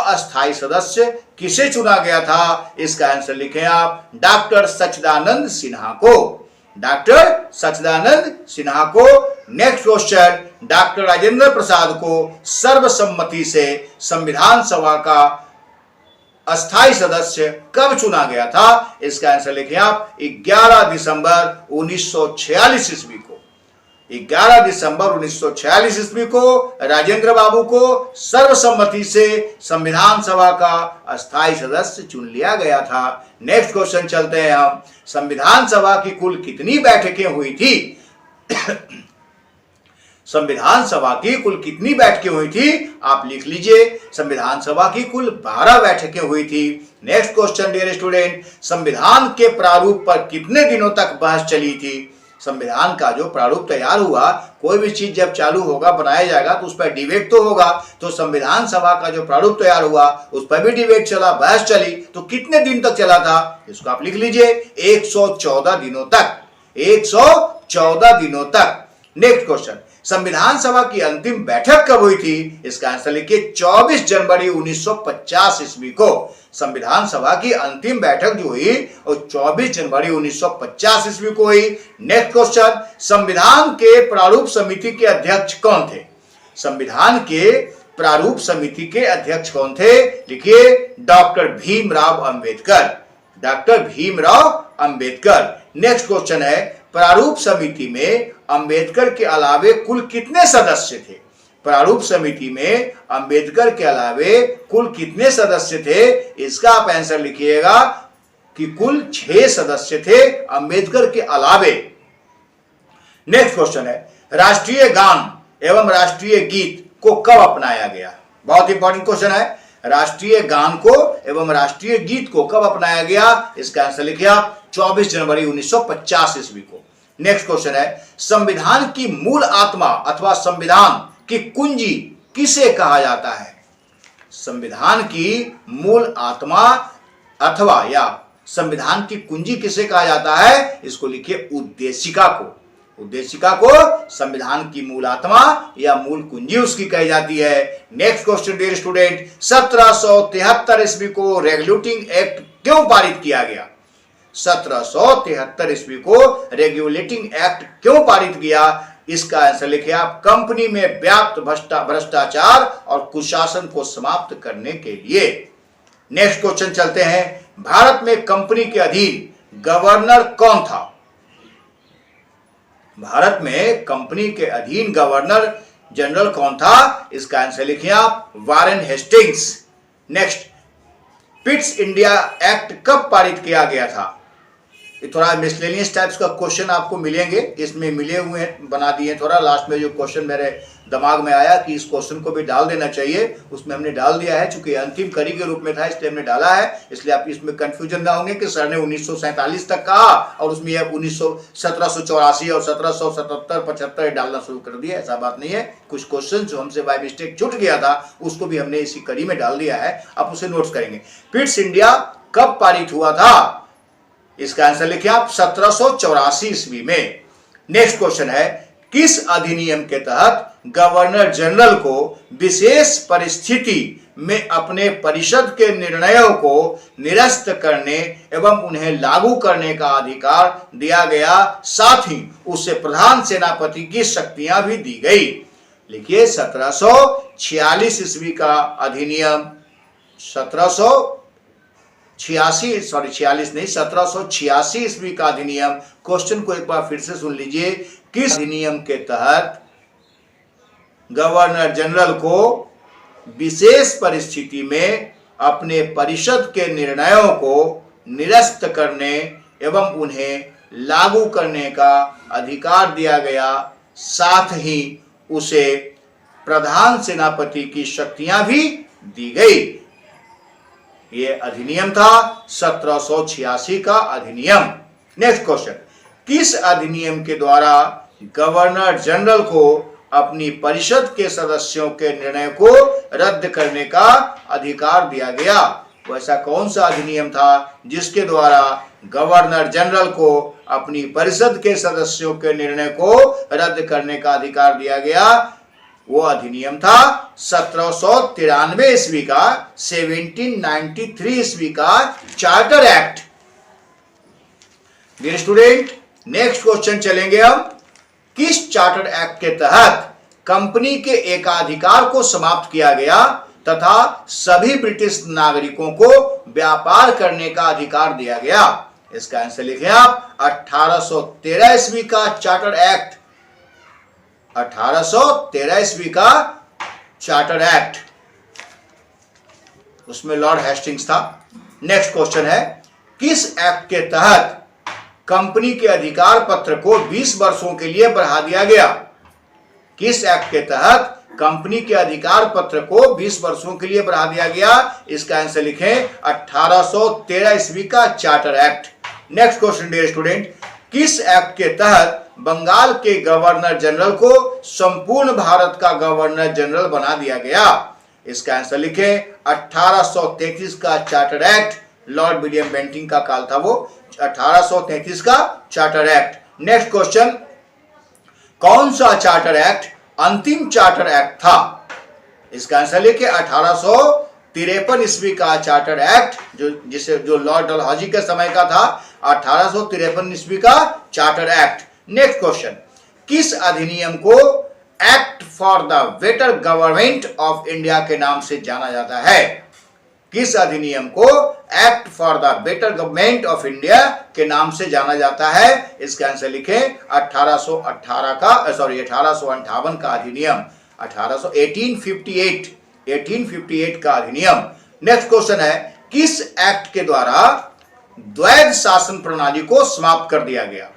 अस्थायी सदस्य किसे चुना गया था? इसका आंसर लिखें आप डॉक्टर सच्चिदानंद सिन्हा को। डॉक्टर सच्चिदानंद सिन्हा को। Next question, doctor Rajendra Prasad को सर्वसम्मति से संविधान सभा का अस्थायी सदस्य कब चुना गया था? इसका आंसर लिखें आप 11 दिसंबर 1946 ईस्वी को। 11 दिसंबर 1946 ईस्वी को राजेंद्र बाबू को सर्वसम्मति से संविधान सभा का अस्थायी सदस्य चुन लिया गया था। नेक्स्ट क्वेश्चन चलते हैं हम, संविधान सभा की कुल कितनी बैठकें हुई थी? संविधान सभा की कुल कितनी बैठकें हुई थी? आप लिख लीजिए, संविधान सभा की कुल 12 बैठकें हुई थी। नेक्स्ट क्वेश्चन डियर स्टूडेंट, संविधान के प्रारूप पर कितने दिनों तक बहस चली थी? संविधान का जो प्रारूप तैयार हुआ, कोई भी चीज जब चालू होगा बनाया जाएगा तो उस पर डिबेट तो होगा। तो संविधान सभा का जो प्रारूप तैयार हुआ उस पर भी डिबेट चला, बहस चली। तो कितने दिन तक चला था? इसको आप लिख लीजिए 114 दिनों तक। 114 दिनों तक। नेक्स्ट क्वेश्चन, संविधान सभा की अंतिम बैठक कब हुई थी? इसका आंसर लिखिए 24 जनवरी 1950 ईस्वी को। संविधान सभा की अंतिम बैठक जो हुई वो 24 जनवरी 1950 ईस्वी को हुई। नेक्स्ट क्वेश्चन, संविधान के प्रारूप समिति के अध्यक्ष कौन थे? संविधान के प्रारूप समिति के अध्यक्ष कौन थे? लिखिए doctor Bhimrao Ambedkar. Doctor Bhimrao Ambedkar. Next question है, प्रारूप समिति में अंबेडकर के अलावे कुल कितने सदस्य थे? प्रारूप समिति में अंबेडकर के अलावे कुल कितने सदस्य थे? इसका आप आंसर लिखिएगा कि कुल 6 सदस्य थे अंबेडकर के अलावे। नेक्स्ट क्वेश्चन है, राष्ट्रीय गान एवं राष्ट्रीय गीत को कब अपनाया गया? बहुत इंपॉर्टेंट क्वेश्चन है। राष्ट्रीय गान को एवं राष्ट्रीय गीत को कब अपनाया गया? इसका आंसर लिखिए आप 24 जनवरी 1950 ईस्वी को। नेक्स्ट क्वेश्चन है, संविधान की मूल आत्मा अथवा संविधान की कुंजी किसे कहा जाता है? संविधान की मूल आत्मा अथवा या संविधान की कुंजी किसे कहा जाता है? इसको लिखिए उद्देशिका को। उद्देशिका को संविधान की मूल आत्मा या मूल कुंजी उसकी कही जाती है। नेक्स्ट क्वेश्चन डियर स्टूडेंट, 1773 ईस्वी को रेगुलेटिंग एक्ट क्यों पारित किया गया? 1773 ईस्वी को रेगुलेटिंग एक्ट क्यों पारित किया? इसका आंसर लिखिए आप कंपनी में व्याप्त भ्रष्टाचार और कुशासन को समाप्त करने के लिए। नेक्स्ट क्वेश्चन चलते हैं, भारत में कंपनी के अधीन गवर्नर कौन था? भारत में कंपनी के अधीन गवर्नर जनरल कौन था? इसका आंसर लिखिए आप Warren Hastings. Next, Pitt's India act कब पारित किया गया था? थोड़ा मिसलेनियस टाइप्स का क्वेश्चन आपको मिलेंगे, इसमें मिले हुए हैं, बना दिए थोड़ा। लास्ट में जो क्वेश्चन मेरे दिमाग में आया कि इस क्वेश्चन को भी डाल देना चाहिए, उसमें हमने डाल दिया है। चूंकि अंतिम कड़ी के रूप में था इसलिए हमने डाला है, इसलिए आप इसमें कंफ्यूजन ना होंगे कि सर ने 1947 तक कहा और उसमें 1784 और 1777 75 डालना शुरू कर दिया। ऐसा बात नहीं है। कुछ क्वेश्चन जो हमसे बाय मिस्टेक छूट गया था उसको भी हमने इसी कड़ी में डाल दिया है, आप उसे नोट्स करेंगे। पिट्स इंडिया कब पारित हुआ था? इसका आंसर लिखिए आप 1784 ईस्वी में। नेक्स्ट क्वेश्चन है, किस अधिनियम के तहत गवर्नर जनरल को विशेष परिस्थिति में अपने परिषद के निर्णयों को निरस्त करने एवं उन्हें लागू करने का अधिकार दिया गया, साथ ही उसे प्रधान सेनापति की शक्तियां भी दी गई? लिखिए 1746 ईस्वी का अधिनियम, 1786 ईस्वी का अधिनियम। क्वेश्चन को एक बार फिर से सुन लीजिए, किस अधिनियम के तहत गवर्नर जनरल को विशेष परिस्थिति में अपने परिषद के निर्णयों को निरस्त करने एवं उन्हें लागू करने का अधिकार दिया गया, साथ ही उसे प्रधान सेनापति की शक्तियां भी दी गई? ये अधिनियम था 1786 का अधिनियम। नेक्स्ट क्वेश्चन, किस अधिनियम के द्वारा गवर्नर जनरल को अपनी परिषद के सदस्यों के निर्णय को रद्द करने का अधिकार दिया गया? वैसा कौन सा अधिनियम था जिसके द्वारा गवर्नर जनरल को अपनी परिषद के सदस्यों के निर्णय को रद्द करने का अधिकार दिया गया? वो अधिनियम था 1793 ईस्वी का, 1793 ईस्वी का charter act. Dear student, next question चलेंगे हम, किस चार्टर एक्ट के तहत कंपनी के एकाधिकार को समाप्त किया गया तथा सभी ब्रिटिश नागरिकों को व्यापार करने का अधिकार दिया गया? इसका आंसर लिखें आप 1813 ईस्वी का चार्टर एक्ट। 1813 ईस्वी का चार्टर एक्ट, उसमें लॉर्ड हेस्टिंग्स था। नेक्स्ट क्वेश्चन है, किस एक्ट के तहत कंपनी के अधिकार पत्र को 20 वर्षों के लिए बढ़ा दिया गया? किस एक्ट के तहत कंपनी के अधिकार पत्र को 20 वर्षों के लिए बढ़ा दिया गया? इसका आंसर लिखें 1813 ईस्वी का charter act. Next question dear student, किस एक्ट के तहत बंगाल के गवर्नर जनरल को संपूर्ण भारत का गवर्नर जनरल बना दिया गया? इसका आंसर लिखें 1833 का charter act. Lord William Bentinck का काल था वो, 1833 का चार्टर एक्ट। नेक्स्ट क्वेश्चन, कौन सा चार्टर एक्ट अंतिम चार्टर एक्ट था? इसका आंसर लिखिए 1853 ईस्वी का चार्टर एक्ट, जो लॉर्ड डलहौजी के समय का था, 1853 ईस्वी का चार्टर एक्ट। नेक्स्ट क्वेश्चन, किस अधिनियम को act for the better government of India के नाम से जाना जाता है? किस अधिनियम को act for the better government of India के नाम से जाना जाता है? इसका आंसर लिखें 1858 का अधिनियम, 1858 का अधिनियम। नेक्स्ट क्वेश्चन है, किस एक्ट के द्वारा द्वैध शासन प्रणाली को समाप्त कर दिया गया?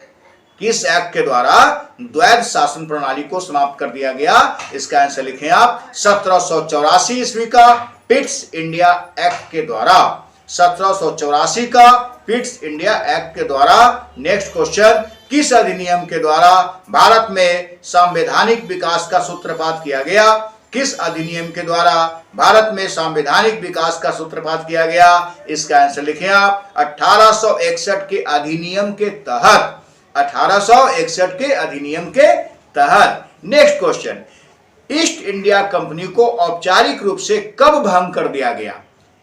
किस एक्ट के द्वारा द्वैध शासन प्रणाली को समाप्त कर दिया गया? इसका आंसर लिखें आप 1784 ईस्वी का पिट्स इंडिया एक्ट के द्वारा। 1784 का पिट्स इंडिया एक्ट के द्वारा। नेक्स्ट क्वेश्चन, किस अधिनियम के द्वारा भारत में संवैधानिक विकास का सूत्रपात किया गया? किस अधिनियम के द्वारा भारत में संवैधानिक विकास का सूत्रपात किया गया? इसका आंसर लिखें आप 1861 के अधिनियम के तहत। 1861 के अधिनियम के तहत। Next question, east India company को औपचारिक रूप से कब भंग कर दिया गया?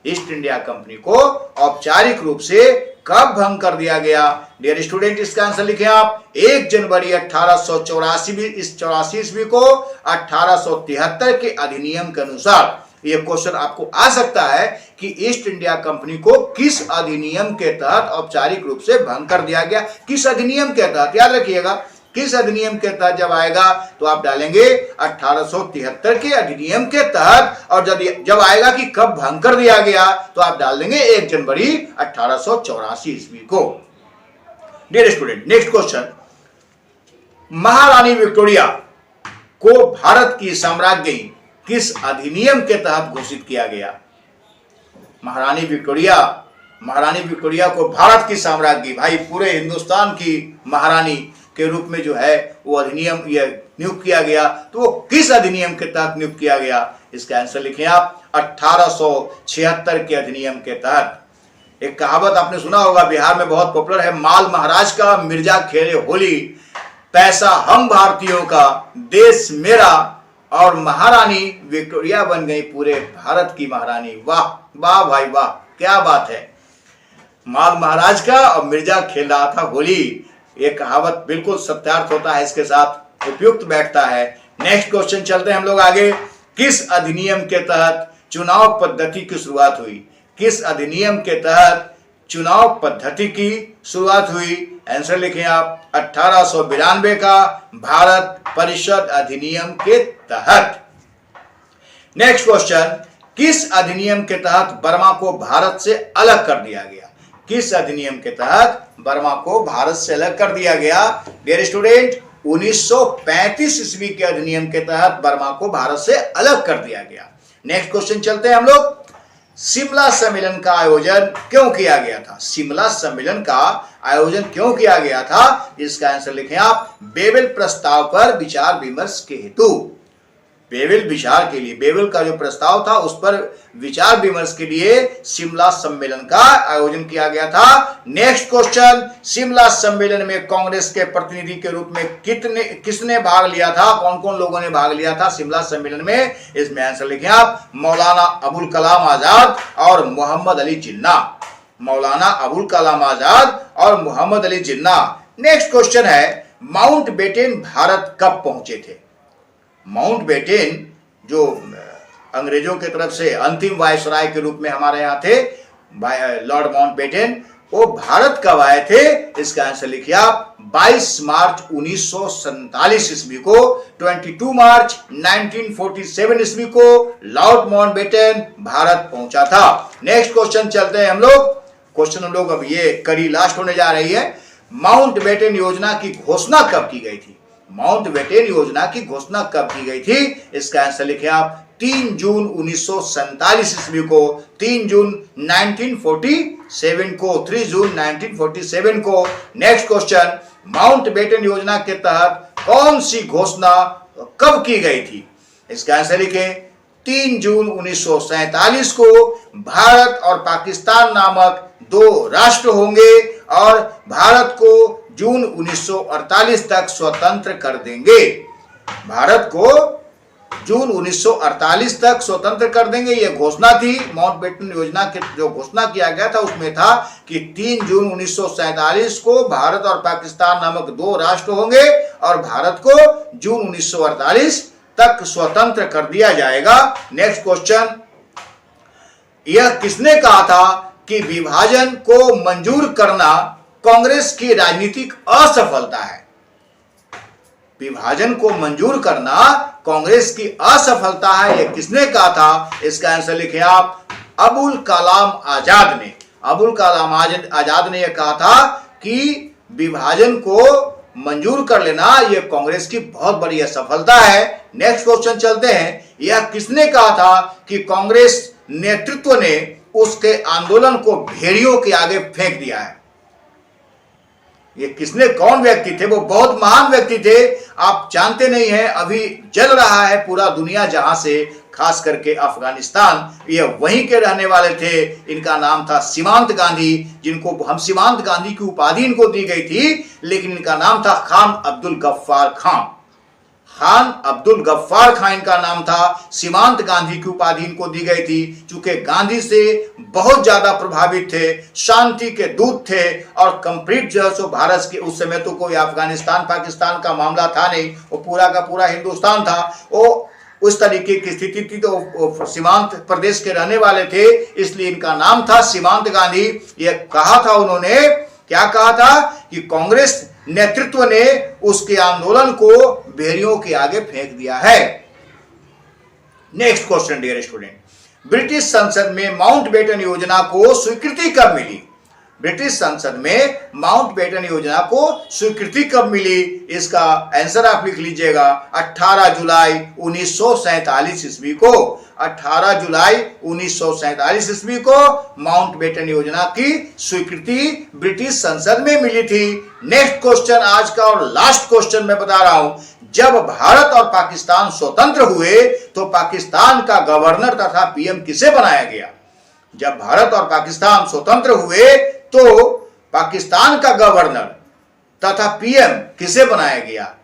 ईस्ट इंडिया कंपनी को औपचारिक रूप से कब भंग कर दिया गया? डियर स्टूडेंट, इसका आंसर लिखें आप 1 जनवरी 1884 ईस्वी को 1873 के अधिनियम के अनुसार। यह क्वेश्चन आपको आ सकता है कि ईस्ट इंडिया कंपनी को किस अधिनियम के तहत औपचारिक रूप से भंग कर दिया गया? किस अधिनियम के तहत? याद रखिएगा, किस अधिनियम के तहत जब आएगा तो आप डालेंगे 1873 के अधिनियम के तहत, और जब आएगा कि कब भंग कर दिया गया तो आप डाल देंगे 1 जनवरी 1884 ईस्वी को। डियर स्टूडेंट, नेक्स्ट क्वेश्चन, महारानी विक्टोरिया को भारत की साम्राज्ञी किस अधिनियम के तहत घोषित किया गया? महारानी विक्टोरिया को भारत की साम्राज्ञी, भाई पूरे हिंदुस्तान की महारानी के रूप में जो है वो अधिनियम नियुक्त किया गया, तो वो किस अधिनियम के तहत नियुक्त किया गया? इसका आंसर लिखें आप 1876 के अधिनियम के तहत। एक कहावत आपने सुना होगा, बिहार में बहुत पॉपुलर है, माल महाराज का मिर्जा खेले होली, पैसा हम भारतीयों का, देश मेरा, और महारानी विक्टोरिया बन गई पूरे भारत की महारानी। वाह वाह भाई वाह, क्या बात है। माल महाराज का और मिर्जा खेल रहा था होली। ये कहावत बिल्कुल सत्यार्थ होता है, इसके साथ उपयुक्त बैठता है। नेक्स्ट क्वेश्चन चलते हैं हम लोग आगे। किस अधिनियम के तहत चुनाव पद्धति की शुरुआत हुई? किस अधिनियम के तहत चुनाव पद्धति की शुरुआत हुई? आंसर लिखें आप 1892 का भारत परिषद अधिनियम के तहत। नेक्स्ट क्वेश्चन, किस अधिनियम के तहत बर्मा को भारत से अलग कर दिया गया? किस अधिनियम के तहत बर्मा को भारत से अलग कर दिया गया? डियर स्टूडेंट, 1935 ईस्वी के अधिनियम के तहत बर्मा को भारत से अलग कर दिया गया। नेक्स्ट क्वेश्चन चलते हैं हम लोग। शिमला सम्मेलन का आयोजन क्यों किया गया था? शिमला सम्मेलन का आयोजन क्यों किया गया था? इसका आंसर लिखें आप बेबल प्रस्ताव पर विचार विमर्श के हेतु। बेबल विचार के लिए, बेबल का जो प्रस्ताव था उस पर विचार विमर्श के लिए शिमला सम्मेलन का आयोजन किया गया था। नेक्स्ट क्वेश्चन, शिमला सम्मेलन में कांग्रेस के प्रतिनिधि के रूप में किसने भाग लिया था? कौन कौन लोगों ने भाग लिया था शिमला सम्मेलन में? इसमें आंसर लिखें आप मौलाना अबुल कलाम आजाद और मोहम्मद अली जिन्ना। मौलाना अबुल कलाम आजाद और मोहम्मद अली जिन्ना। नेक्स्ट क्वेश्चन है, माउंटबेटन भारत कब पहुंचे थे? माउंटबेटन जो अंग्रेजों की तरफ से अंतिम वायसराय के रूप में हमारे यहाँ थे, लॉर्ड माउंटबेटन, वो भारत कब आए थे? इसका आंसर लिखिए आप 22 मार्च 1947 ईस्वी को। 22 मार्च 1947 ईस्वी को लॉर्ड माउंटबेटन भारत पहुंचा था। नेक्स्ट क्वेश्चन चलते हैं हम लोग। क्वेश्चन हम लोग अब ये कड़ी लास्ट होने जा रही है। माउंटबेटन योजना की घोषणा कब की गई थी? माउंटबेटन योजना की घोषणा कब की गई थी? इसका आंसर लिखें आप 3 जून 1947 ईस्वी को। 3 जून 1947 को, 3 जून 1947 को। नेक्स्ट क्वेश्चन, माउंटबेटन योजना के तहत कौन सी घोषणा कब की गई थी? इसका आंसर लिखें 3 जून 1947 को भारत और पाकिस्तान नामक 2 राष्ट्र होंगे और भारत को जून 1948 तक स्वतंत्र कर देंगे। भारत को जून 1948 तक स्वतंत्र कर देंगे, यह घोषणा थी। माउंटबेटन योजना के जो घोषणा किया गया था उसमें था कि 3 जून 1947 को भारत और पाकिस्तान नामक 2 राष्ट्र होंगे और भारत को जून 1948 तक स्वतंत्र कर दिया जाएगा। नेक्स्ट क्वेश्चन, यह किसने कहा था कि विभाजन को मंजूर करना कांग्रेस की राजनीतिक असफलता है? विभाजन को मंजूर करना कांग्रेस की असफलता है, यह किसने कहा था? इसका आंसर लिखें आप अबुल कलाम आजाद ने। अबुल कलाम आजाद ने यह कहा था कि विभाजन को मंजूर कर लेना यह कांग्रेस की बहुत बड़ी असफलता है। नेक्स्ट क्वेश्चन चलते हैं। यह किसने कहा था कि कांग्रेस नेतृत्व ने उसके आंदोलन को भेड़ियों के आगे फेंक दिया है? ये किसने, कौन व्यक्ति थे? वो बहुत महान व्यक्ति थे, आप जानते नहीं हैं। अभी जल रहा है पूरा दुनिया जहां से, खास करके अफगानिस्तान। ये वहीं के रहने वाले थे। इनका नाम था सीमांत गांधी, जिनको हम सीमांत गांधी की उपाधि इनको दी गई थी, लेकिन इनका नाम था खान अब्दुल गफ्फार खान। खान अब्दुल गफ्फार खान इनका नाम था। सीमांत गांधी की उपाधि इनको दी गई थी, चूंकि गांधी से बहुत ज्यादा प्रभावित थे, शांति के दूत थे, और कंप्लीट जो है सो भारत के, उस समय तो कोई अफगानिस्तान पाकिस्तान का मामला था नहीं, वो पूरा का पूरा हिंदुस्तान था। वो उस तरीके की स्थिति थी, तो सीमांत प्रदेश के रहने वाले थे, इसलिए इनका नाम था सीमांत गांधी। ये कहा था उन्होंने, क्या कहा था कि कांग्रेस नेतृत्व ने उसके आंदोलन को भेड़ियों के आगे फेंक दिया है। Next question dear student, British संसद में माउंटबेटन योजना को स्वीकृति कब मिली? ब्रिटिश संसद में माउंटबेटन योजना को स्वीकृति कब मिली? इसका आंसर आप लिख लीजिएगा, 18 जुलाई 1947 ईस्वी को। 18 जुलाई 1947 ईस्वी को माउंटबेटन योजना की स्वीकृति ब्रिटिश संसद में मिली थी। नेक्स्ट क्वेश्चन आज का और लास्ट क्वेश्चन मैं बता रहा हूं। जब भारत और पाकिस्तान स्वतंत्र हुए तो पाकिस्तान का गवर्नर तथा पीएम किसे बनाया गया? जब भारत और पाकिस्तान स्वतंत्र हुए तो पाकिस्तान का गवर्नर तथा पीएम किसे बनाया गया?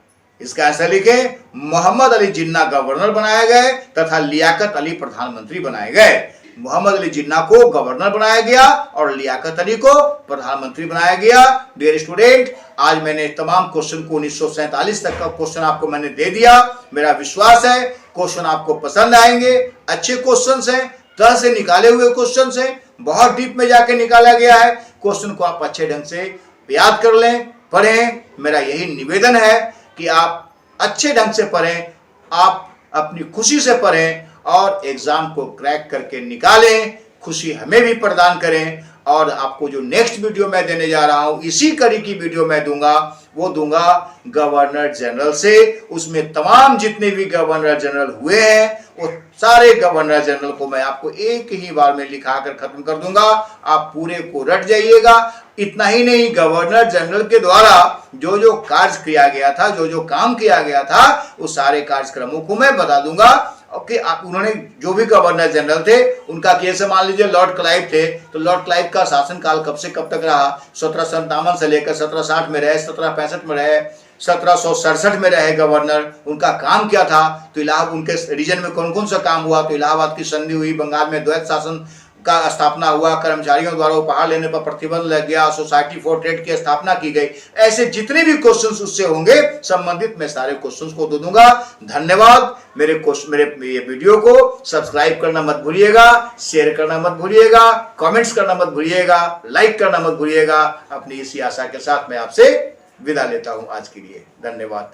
इसका आंसर लिखे, मोहम्मद अली जिन्ना गवर्नर बनाए गए तथा लियाकत अली प्रधानमंत्री बनाए गए। मोहम्मद अली जिन्ना को गवर्नर बनाया गया और लियाकत अली को प्रधानमंत्री बनाया गया। डियर स्टूडेंट, आज मैंने तमाम क्वेश्चन को 1947 तक का क्वेश्चन आपको मैंने दे दिया। मेरा विश्वास है क्वेश्चन आपको पसंद आएंगे। अच्छे क्वेश्चन हैं, तरह से निकाले हुए क्वेश्चन हैं, बहुत डीप में जाके निकाला गया है। क्वेश्चन को आप अच्छे ढंग से याद कर लें, पढ़ें। मेरा यही निवेदन है कि आप अच्छे ढंग से पढ़ें, आप अपनी खुशी से पढ़ें और एग्जाम को क्रैक करके निकालें, खुशी हमें भी प्रदान करें। और आपको जो नेक्स्ट वीडियो मैं देने जा रहा हूं, इसी कड़ी की वीडियो मैं दूंगा, वो दूंगा गवर्नर जनरल से। उसमें तमाम जितने भी गवर्नर जनरल हुए हैं वो सारे गवर्नर जनरल को मैं आपको एक ही बार में लिखा कर खत्म कर दूंगा। आप पूरे को रट जाइएगा। इतना ही नहीं, गवर्नर जनरल के द्वारा जो जो कार्य किया गया था, जो जो काम किया गया था, उस सारे कार्यक्रमों को मैं बता दूंगा। ओके, उन्होंने जो भी गवर्नर जनरल थे उनका, जैसे मान लीजिए लॉर्ड क्लाइव थे, तो लॉर्ड क्लाइव का शासनकाल कब से कब तक रहा? 1757 से लेकर 1760 में रहे, 1765 में रहे, 1767 में रहे गवर्नर। उनका काम क्या था? तो इलाहाबाद, उनके रीजन में कौन कौन सा काम हुआ? तो इलाहाबाद की संधि हुई, बंगाल में द्वैत शासन का स्थापना हुआ, कर्मचारियों द्वारा उपहार लेने पर प्रतिबंध लग गया, सोसाइटी फॉर ट्रेड की स्थापना की गई। ऐसे जितने भी क्वेश्चंस उससे होंगे संबंधित, मैं सारे क्वेश्चंस को दे दूंगा। धन्यवाद। मेरे ये वीडियो को सब्सक्राइब करना मत भूलिएगा, शेयर करना मत भूलिएगा, कमेंट्स करना मत भूलिएगा, लाइक करना मत भूलिएगा। अपनी इसी आशा के साथ मैं आपसे विदा लेता हूं आज के लिए। धन्यवाद।